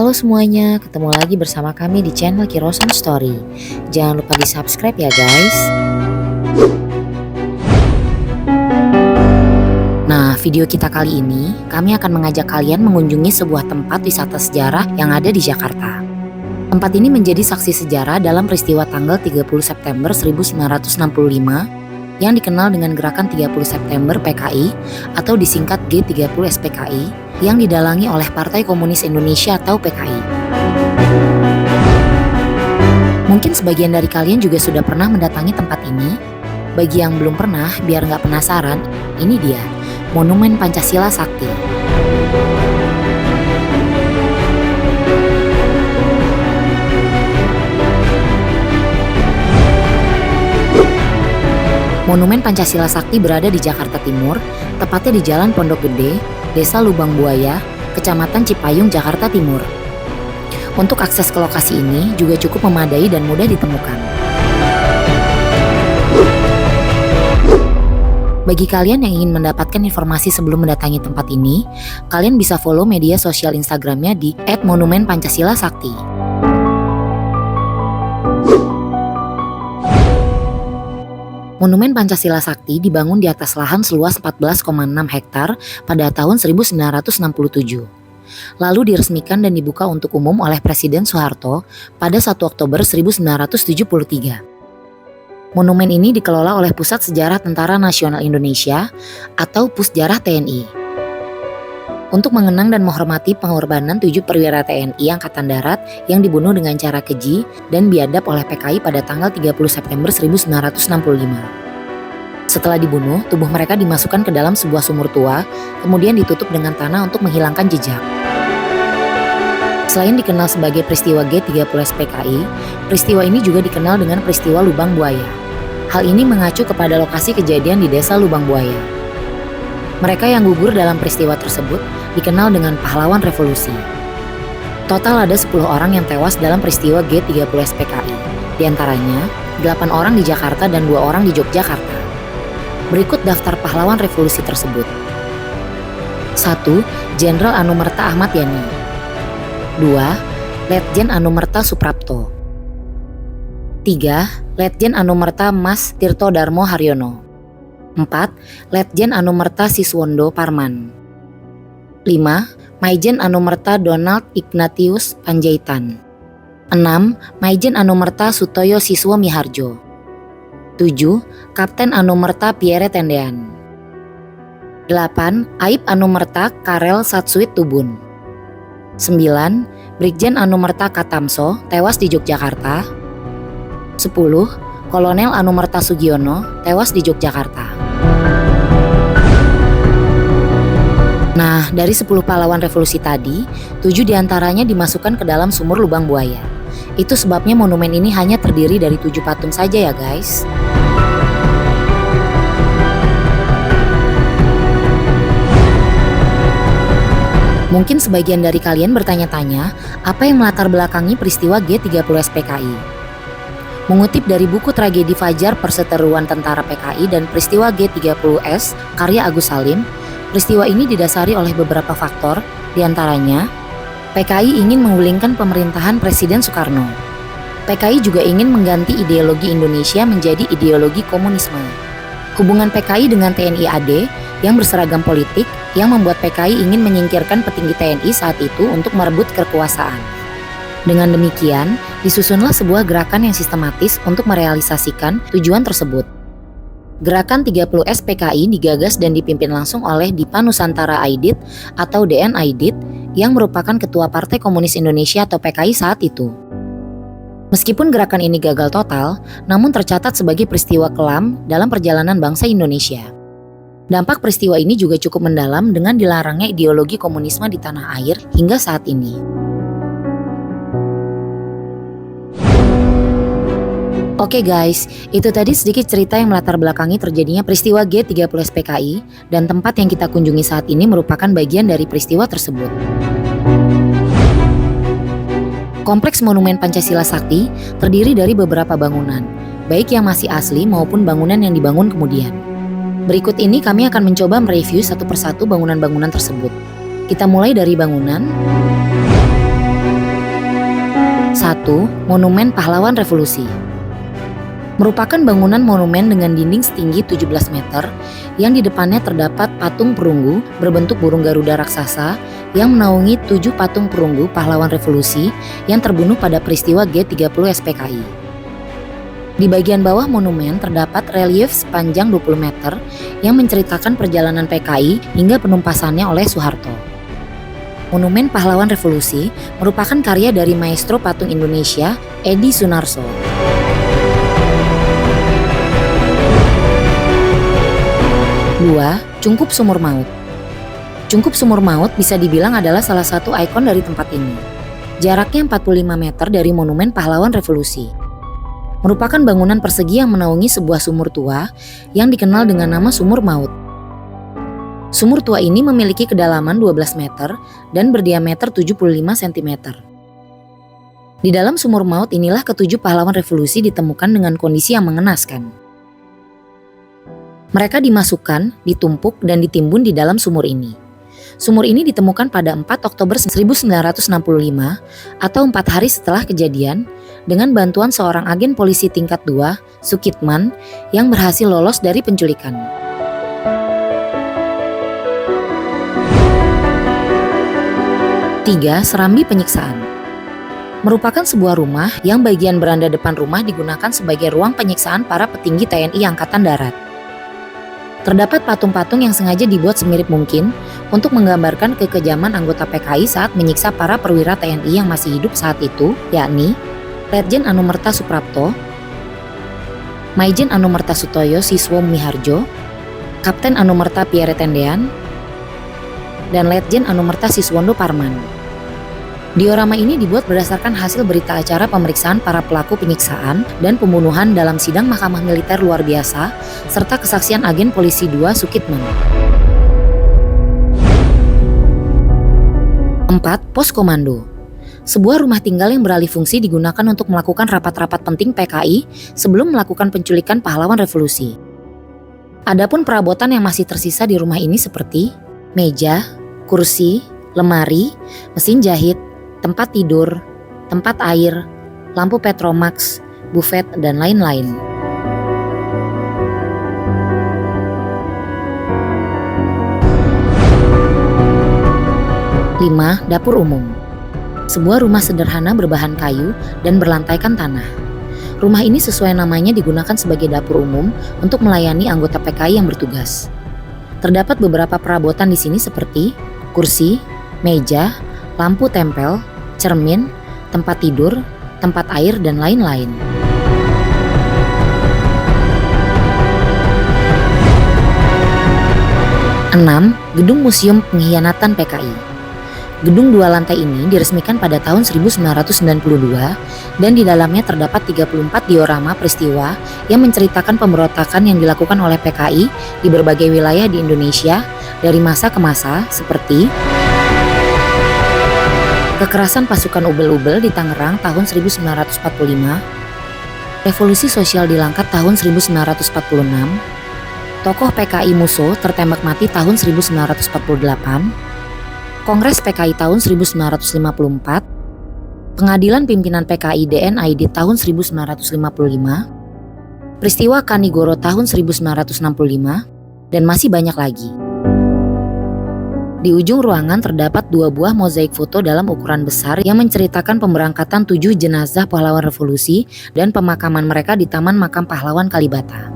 Halo semuanya, ketemu lagi bersama kami di channel Kirosan Story. Jangan lupa di subscribe ya guys. Nah, video kita kali ini, kami akan mengajak kalian mengunjungi sebuah tempat wisata sejarah yang ada di Jakarta. Tempat ini menjadi saksi sejarah dalam peristiwa tanggal 30 September 1965 yang dikenal dengan Gerakan 30 September PKI atau disingkat G30 SPKI yang didalangi oleh Partai Komunis Indonesia atau PKI. Mungkin sebagian dari kalian juga sudah pernah mendatangi tempat ini. Bagi yang belum pernah, biar nggak penasaran, ini dia, Monumen Pancasila Sakti. Monumen Pancasila Sakti berada di Jakarta Timur, tepatnya di Jalan Pondok Gede, Desa Lubang Buaya, Kecamatan Cipayung, Jakarta Timur. Untuk akses ke lokasi ini juga cukup memadai dan mudah ditemukan. Bagi kalian yang ingin mendapatkan informasi sebelum mendatangi tempat ini, kalian bisa follow media sosial Instagramnya di @monumenpancasilasakti. Monumen Pancasila Sakti dibangun di atas lahan seluas 14,6 hektar pada tahun 1967. Lalu diresmikan dan dibuka untuk umum oleh Presiden Soeharto pada 1 Oktober 1973. Monumen ini dikelola oleh Pusat Sejarah Tentara Nasional Indonesia atau Pusjarah TNI. Untuk mengenang dan menghormati pengorbanan 7 perwira TNI Angkatan Darat yang dibunuh dengan cara keji dan biadab oleh PKI pada tanggal 30 September 1965. Setelah dibunuh, tubuh mereka dimasukkan ke dalam sebuah sumur tua, kemudian ditutup dengan tanah untuk menghilangkan jejak. Selain dikenal sebagai peristiwa G30 SPKI, peristiwa ini juga dikenal dengan peristiwa Lubang Buaya. Hal ini mengacu kepada lokasi kejadian di Desa Lubang Buaya. Mereka yang gugur dalam peristiwa tersebut dikenal dengan pahlawan revolusi. Total ada 10 orang yang tewas dalam peristiwa G30 SPKI. Di antaranya, 8 orang di Jakarta dan 2 orang di Yogyakarta. Berikut daftar pahlawan revolusi tersebut. 1. Jenderal Anumerta Ahmad Yani. 2. Letjen Anumerta Suprapto. 3. Letjen Anumerta Mas Tirto Darmo Haryono. 4. Letjen Anumerta Siswondo Parman. 5. Maijen Anumerta Donald Ignatius Panjaitan. 6. Maijen Anumerta Sutoyo Siswo Miharjo. 7. Kapten Anumerta Pierre Tendean. 8. Aib Anumerta Karel Satsuit Tubun. 9. Brigjen Anumerta Katamso tewas di Yogyakarta. 10. Kolonel Anumerta Sugiono tewas di Yogyakarta. Nah, dari 10 pahlawan revolusi tadi, 7 diantaranya dimasukkan ke dalam sumur Lubang Buaya. Itu sebabnya monumen ini hanya terdiri dari 7 patung saja ya guys. Mungkin sebagian dari kalian bertanya-tanya, apa yang melatar belakangi peristiwa G30 SPKI? Mengutip dari buku Tragedi Fajar Perseteruan Tentara PKI dan Peristiwa G30S karya Agus Salim, peristiwa ini didasari oleh beberapa faktor, diantaranya PKI ingin menggulingkan pemerintahan Presiden Soekarno. PKI juga ingin mengganti ideologi Indonesia menjadi ideologi komunisme. Hubungan PKI dengan TNI AD yang berseragam politik yang membuat PKI ingin menyingkirkan petinggi TNI saat itu untuk merebut kekuasaan. Dengan demikian, disusunlah sebuah gerakan yang sistematis untuk merealisasikan tujuan tersebut. Gerakan 30 SPKI digagas dan dipimpin langsung oleh Dipa Nusantara Aidit atau DN Aidit yang merupakan Ketua Partai Komunis Indonesia atau PKI saat itu. Meskipun gerakan ini gagal total, namun tercatat sebagai peristiwa kelam dalam perjalanan bangsa Indonesia. Dampak peristiwa ini juga cukup mendalam dengan dilarangnya ideologi komunisme di tanah air hingga saat ini. Oke guys, itu tadi sedikit cerita yang melatar belakangi terjadinya peristiwa G30 SPKI dan tempat yang kita kunjungi saat ini merupakan bagian dari peristiwa tersebut. Kompleks Monumen Pancasila Sakti terdiri dari beberapa bangunan, baik yang masih asli maupun bangunan yang dibangun kemudian. Berikut ini kami akan mencoba mereview satu persatu bangunan-bangunan tersebut. Kita mulai dari bangunan 1. Monumen Pahlawan Revolusi. Merupakan bangunan monumen dengan dinding setinggi 17 meter yang di depannya terdapat patung perunggu berbentuk burung garuda raksasa yang menaungi 7 patung perunggu pahlawan revolusi yang terbunuh pada peristiwa G30 SPKI. Di bagian bawah monumen terdapat relief sepanjang 20 meter yang menceritakan perjalanan PKI hingga penumpasannya oleh Soeharto. Monumen Pahlawan Revolusi merupakan karya dari maestro patung Indonesia, Edi Sunarso. 2. Cungkup Sumur Maut. Cungkup Sumur Maut bisa dibilang adalah salah satu ikon dari tempat ini. Jaraknya 45 meter dari Monumen Pahlawan Revolusi. Merupakan bangunan persegi yang menaungi sebuah sumur tua yang dikenal dengan nama Sumur Maut. Sumur tua ini memiliki kedalaman 12 meter dan berdiameter 75 cm. Di dalam Sumur Maut inilah ketujuh pahlawan revolusi ditemukan dengan kondisi yang mengenaskan. Mereka dimasukkan, ditumpuk, dan ditimbun di dalam sumur ini. Sumur ini ditemukan pada 4 Oktober 1965 atau 4 hari setelah kejadian dengan bantuan seorang agen polisi tingkat 2, Sukitman, yang berhasil lolos dari penculikan. Tiga, Serambi Penyiksaan. Merupakan sebuah rumah yang bagian beranda depan rumah digunakan sebagai ruang penyiksaan para petinggi TNI Angkatan Darat. Terdapat patung-patung yang sengaja dibuat semirip mungkin untuk menggambarkan kekejaman anggota PKI saat menyiksa para perwira TNI yang masih hidup saat itu, yakni Letjen Anumerta Suprapto, Maijen Anumerta Sutoyo Siswo Miharjo, Kapten Anumerta Pierre Tendean, dan Letjen Anumerta Siswondo Parman. Diorama ini dibuat berdasarkan hasil berita acara pemeriksaan para pelaku penyiksaan dan pembunuhan dalam sidang Mahkamah Militer Luar Biasa serta kesaksian agen polisi 2 Sukitman. 4. Pos Komando. Sebuah rumah tinggal yang beralih fungsi digunakan untuk melakukan rapat-rapat penting PKI sebelum melakukan penculikan pahlawan revolusi. Adapun perabotan yang masih tersisa di rumah ini seperti meja, kursi, lemari, mesin jahit, tempat tidur, tempat air, lampu Petromax, bufet, dan lain-lain. 5. Dapur umum. Sebuah rumah sederhana berbahan kayu dan berlantaikan tanah. Rumah ini sesuai namanya digunakan sebagai dapur umum untuk melayani anggota PKI yang bertugas. Terdapat beberapa perabotan di sini seperti kursi, meja, lampu tempel, cermin, tempat tidur, tempat air, dan lain-lain. 6. Gedung Museum Pengkhianatan PKI. Gedung 2 lantai ini diresmikan pada tahun 1992 dan di dalamnya terdapat 34 diorama peristiwa yang menceritakan pemberontakan yang dilakukan oleh PKI di berbagai wilayah di Indonesia dari masa ke masa seperti kekerasan pasukan ubel-ubel di Tangerang tahun 1945, revolusi sosial di Langkat tahun 1946, tokoh PKI Musso tertembak mati tahun 1948, Kongres PKI tahun 1954, pengadilan pimpinan PKI DNID tahun 1955, peristiwa Kanigoro tahun 1965, dan masih banyak lagi. Di ujung ruangan terdapat 2 buah mozaik foto dalam ukuran besar yang menceritakan pemberangkatan 7 jenazah pahlawan revolusi dan pemakaman mereka di Taman Makam Pahlawan Kalibata.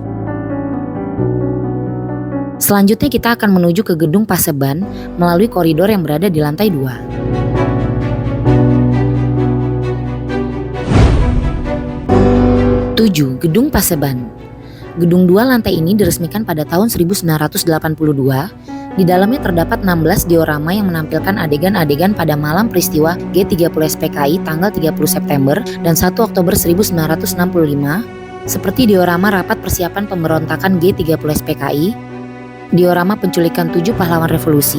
Selanjutnya kita akan menuju ke Gedung Paseban melalui koridor yang berada di lantai 2. 7. Gedung Paseban. Gedung 2 lantai ini diresmikan pada tahun 1982. Di dalamnya terdapat 16 diorama yang menampilkan adegan-adegan pada malam peristiwa G30 SPKI tanggal 30 September dan 1 Oktober 1965, seperti diorama rapat persiapan pemberontakan G30 SPKI, diorama penculikan 7 pahlawan revolusi,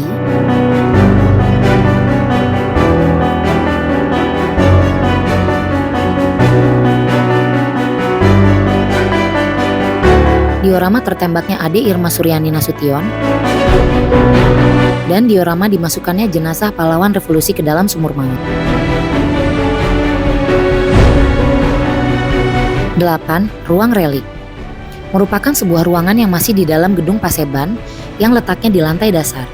diorama tertembaknya Ade Irma Suryani Nasution, dan diorama dimasukkannya jenazah pahlawan revolusi ke dalam sumur maut. 8. Ruang relik. Merupakan sebuah ruangan yang masih di dalam gedung Paseban yang letaknya di lantai dasar.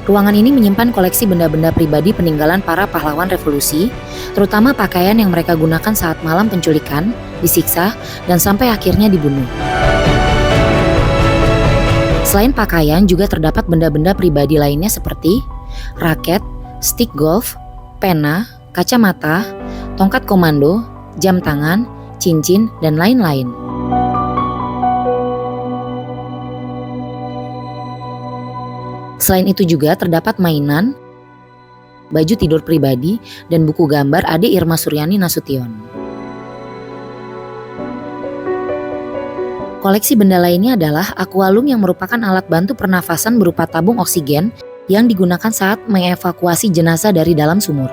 Ruangan ini menyimpan koleksi benda-benda pribadi peninggalan para pahlawan revolusi, terutama pakaian yang mereka gunakan saat malam penculikan, disiksa, dan sampai akhirnya dibunuh. Selain pakaian, juga terdapat benda-benda pribadi lainnya seperti raket, stick golf, pena, kacamata, tongkat komando, jam tangan, cincin, dan lain-lain. Selain itu juga terdapat mainan, baju tidur pribadi, dan buku gambar Ade Irma Suryani Nasution. Koleksi benda lainnya adalah akualung yang merupakan alat bantu pernafasan berupa tabung oksigen yang digunakan saat mengevakuasi jenazah dari dalam sumur.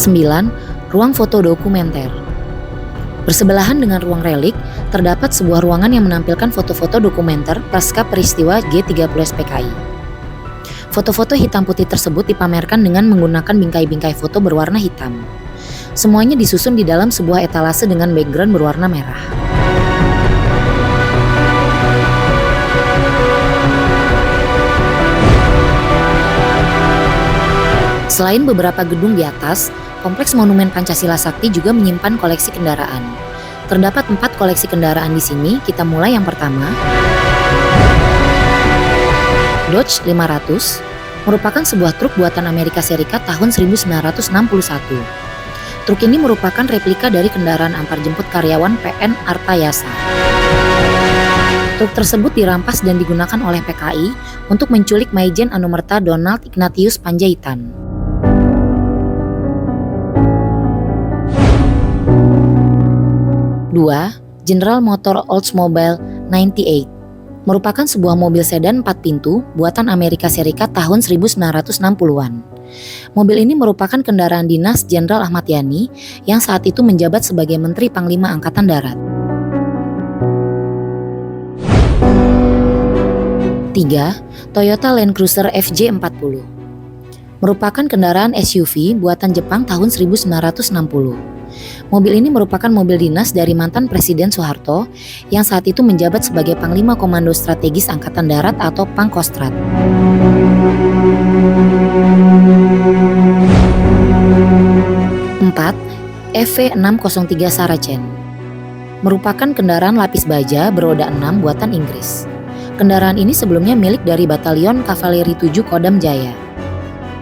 Sembilan, ruang foto dokumenter. Bersebelahan dengan ruang relik, terdapat sebuah ruangan yang menampilkan foto-foto dokumenter pasca peristiwa G30 SPKI. Foto-foto hitam putih tersebut dipamerkan dengan menggunakan bingkai-bingkai foto berwarna hitam. Semuanya disusun di dalam sebuah etalase dengan background berwarna merah. Selain beberapa gedung di atas, Kompleks Monumen Pancasila Sakti juga menyimpan koleksi kendaraan. Terdapat 4 koleksi kendaraan di sini. Kita mulai yang pertama. Dodge 500 merupakan sebuah truk buatan Amerika Serikat tahun 1961. Truk ini merupakan replika dari kendaraan antarjemput karyawan PN Artayasa. Truk tersebut dirampas dan digunakan oleh PKI untuk menculik Maijen Anumerta Donald Ignatius Panjaitan. 2. General Motor Oldsmobile 98 merupakan sebuah mobil sedan 4 pintu buatan Amerika Serikat tahun 1960-an. Mobil ini merupakan kendaraan dinas Jenderal Ahmad Yani yang saat itu menjabat sebagai Menteri Panglima Angkatan Darat. 3. Toyota Land Cruiser FJ40 merupakan kendaraan SUV buatan Jepang tahun 1960. Mobil ini merupakan mobil dinas dari mantan Presiden Soeharto yang saat itu menjabat sebagai Panglima Komando Strategis Angkatan Darat atau Pangkostrat. 4. EV603 Saracen merupakan kendaraan lapis baja beroda 6 buatan Inggris. Kendaraan ini sebelumnya milik dari Batalion Kavaleri 7 Kodam Jaya.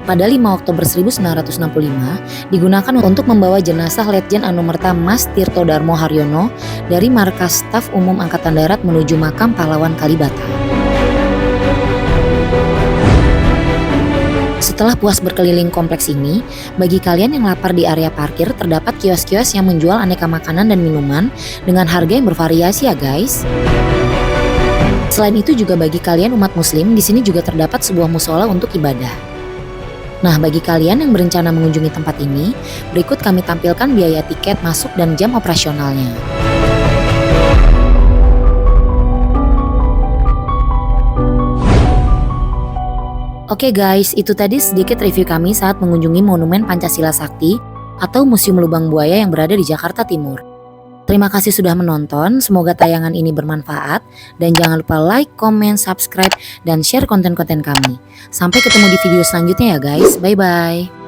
Pada 5 Oktober 1965 digunakan untuk membawa jenazah Letjen Anumerta Mas Tirto Darmo Haryono dari Markas Staf Umum Angkatan Darat menuju makam pahlawan Kalibata. Setelah puas berkeliling kompleks ini, bagi kalian yang lapar di area parkir terdapat kios-kios yang menjual aneka makanan dan minuman dengan harga yang bervariasi ya guys. Selain itu juga bagi kalian umat muslim, di sini juga terdapat sebuah musola untuk ibadah. Nah, bagi kalian yang berencana mengunjungi tempat ini, berikut kami tampilkan biaya tiket masuk dan jam operasionalnya. Oke guys, itu tadi sedikit review kami saat mengunjungi Monumen Pancasila Sakti atau Museum Lubang Buaya yang berada di Jakarta Timur. Terima kasih sudah menonton, semoga tayangan ini bermanfaat dan jangan lupa like, comment, subscribe, dan share konten-konten kami. Sampai ketemu di video selanjutnya ya guys, bye-bye.